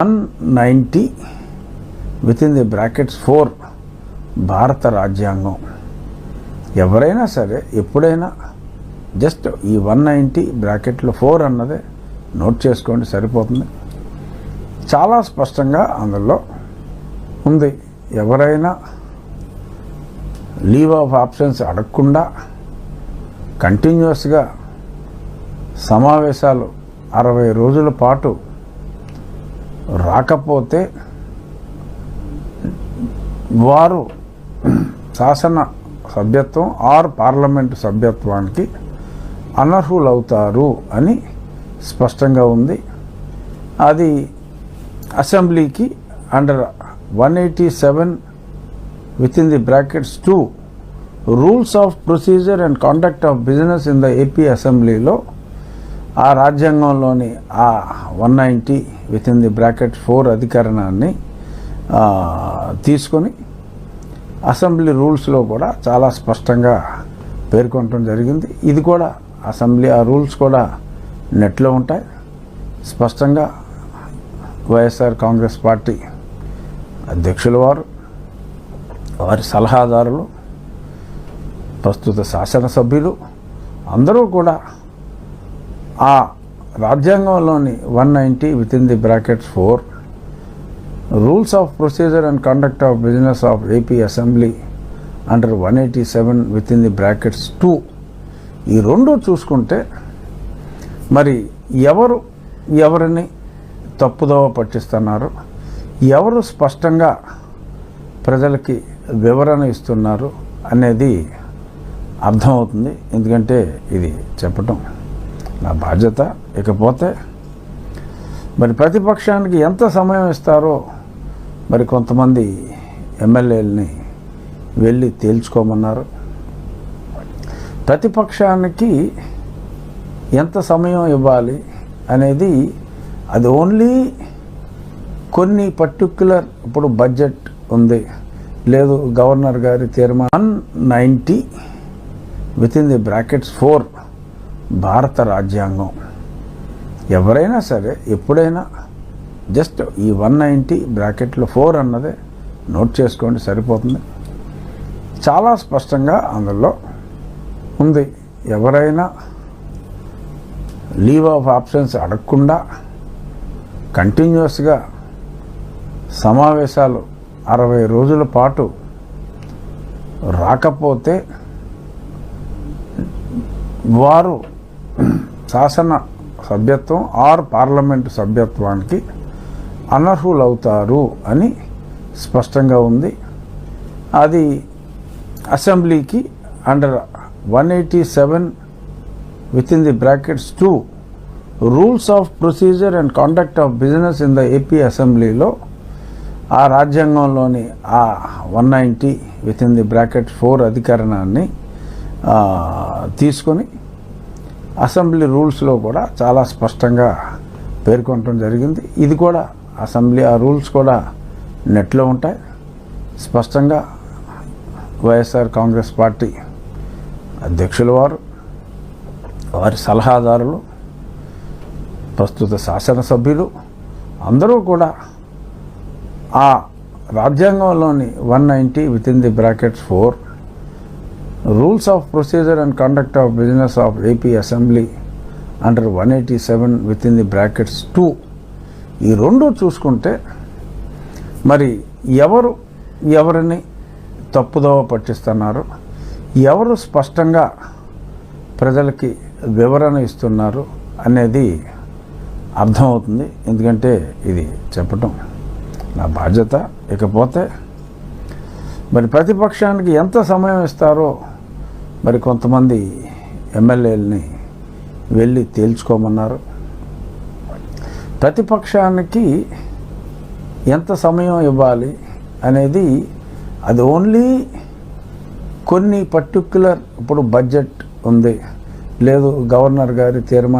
190 within the brackets 4 భారత రాజ్యాంగం. ఎవరైనా సరే ఎప్పుడైనా జస్ట్ ఈ 190 బ్రాకెట్లో 4 అన్నదే నోట్ చేసుకోండి, సరిపోతుంది. చాలా స్పష్టంగా అందులో ఉంది. ఎవరైనా లీవ్ ఆఫ్ ఆబ్సెన్స్ అడగకుండా కంటిన్యూస్గా సమావేశాలు 60 రోజుల పాటు రాకపోతే వారు శాసన సభ్యత్వం ఆర్ పార్లమెంటు సభ్యత్వానికి అనర్హులవుతారు అని స్పష్టంగా ఉంది. అది అసెంబ్లీకి under 187 within the brackets 2 rules of procedure and conduct of business in the AP అసెంబ్లీలో ఆ రాజ్యాంగంలోని ఆ 190 వితిన్ ది బ్రాకెట్ 4 అధికరణాన్ని తీసుకొని అసెంబ్లీ రూల్స్లో కూడా చాలా స్పష్టంగా పేర్కొనడం జరిగింది. ఇది కూడా అసెంబ్లీ ఆ రూల్స్ కూడా నెట్లో ఉంటాయి. స్పష్టంగా వైఎస్ఆర్ కాంగ్రెస్ పార్టీ అధ్యక్షుల వారి సలహాదారులు, ప్రస్తుత శాసనసభ్యులు అందరూ కూడా ఆ రాజ్యాంగంలోని 190 within the brackets 4 rules of procedure and conduct of business of AP assembly under 187 within the brackets 2 ఈ రెండు చూసుకుంటే మరి ఎవరిని తప్పుదోవ పట్టిస్తున్నారు, ఎవరు స్పష్టంగా ప్రజలకి వివరణ ఇస్తున్నారు అనేది అర్థమవుతుంది. ఎందుకంటే ఇది చెప్పటం నా బాధ్యత. ఇకపోతే మరి ప్రతిపక్షానికి ఎంత సమయం ఇస్తారో మరి కొంతమంది ఎమ్మెల్యేలని వెళ్ళి తేల్చుకోమన్నారు. ప్రతిపక్షానికి ఎంత సమయం ఇవ్వాలి అనేది అది ఓన్లీ కొన్ని పర్టిక్యులర్, ఇప్పుడు బడ్జెట్ ఉంది, లేదు గవర్నర్ గారి తీర్మానం 190 వితిన్ ది బ్రాకెట్స్ 4 భారత రాజ్యాంగం. ఎవరైనా సరే ఎప్పుడైనా జస్ట్ ఈ 190 బ్రాకెట్లో 4 అన్నదే నోట్ చేసుకోండి, సరిపోతుంది. చాలా స్పష్టంగా అందులో ఉంది. ఎవరైనా లీవ్ ఆఫ్ ఆబ్సెన్స్ అడగకుండా కంటిన్యూస్గా సమావేశాలు 60 రోజుల పాటు రాకపోతే వారు శాసన సభ్యత్వం ఆర్ పార్లమెంటు సభ్యత్వానికి అనర్హులవుతారు అని స్పష్టంగా ఉంది. అది అసెంబ్లీకి under 187 within the brackets 2 rules of procedure and conduct of business in the AP అసెంబ్లీలో ఆ రాజ్యాంగంలోని ఆ 190 వితిన్ ది బ్రాకెట్ 4 అధికరణాన్ని తీసుకొని అసెంబ్లీ రూల్స్లో కూడా చాలా స్పష్టంగా పేర్కొనడం జరిగింది. ఇది కూడా అసెంబ్లీ ఆ రూల్స్ కూడా నెట్లో ఉంటాయి. స్పష్టంగా వైఎస్ఆర్ కాంగ్రెస్ పార్టీ అధ్యక్షుల వారి సలహాదారులు, ప్రస్తుత శాసనసభ్యులు అందరూ కూడా ఆ రాజ్యాంగంలోని 190 within the brackets 4 rules of procedure and conduct of business of AP assembly under 187 within the brackets 2 ఈ రెండు చూసుకుంటే మరి ఎవరిని తప్పుదోవ పట్టిస్తున్నారు, ఎవరు స్పష్టంగా ప్రజలకి వివరణ ఇస్తున్నారు అనేది అర్థమవుతుంది. ఎందుకంటే ఇది చెప్పటం నా బాధ్యత. ఇకపోతే మరి ప్రతిపక్షానికి ఎంత సమయం ఇస్తారో మరి కొంతమంది ఎమ్మెల్యేలని వెళ్ళి తేల్చుకోమన్నారు. ప్రతిపక్షానికి ఎంత సమయం ఇవ్వాలి అనేది అది ఓన్లీ కొన్ని పర్టిక్యులర్, ఇప్పుడు బడ్జెట్ ఉంది, లేదు గవర్నర్ గారి తీర్మానం